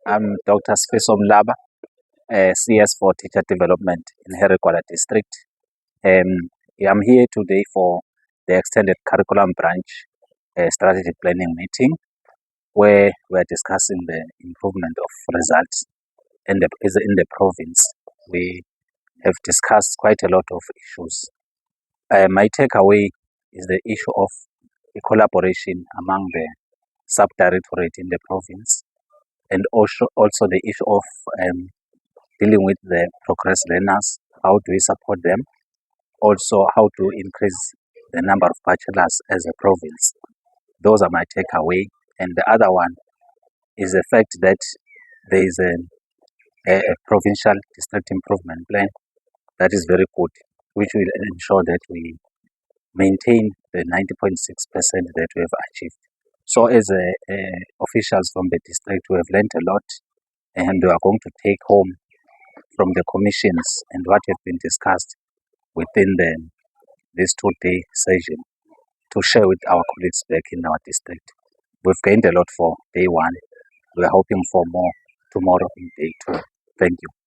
I'm Dr. Sfiso Mlaba, CS for Teacher Development in Herigwala District. I'm here today for the Extended Curriculum Branch Strategy Planning meeting, where we're discussing the improvement of results in the province. We have discussed quite a lot of issues. My takeaway is the issue of the collaboration among the sub-directorate in the province, and also the issue of dealing with the progress learners. How do we support them? Also, how to increase the number of bachelors as a province. Those are my takeaway. And the other one is the fact that there is a provincial district improvement plan that is very good, which will ensure that we maintain the 90.6% that we have achieved. So as officials from the district, we have learned a lot, and we are going to take home from the commissions and what have been discussed within this 2-day session to share with our colleagues back in our district. We've gained a lot for day one. We're hoping for more tomorrow in day two. Thank you.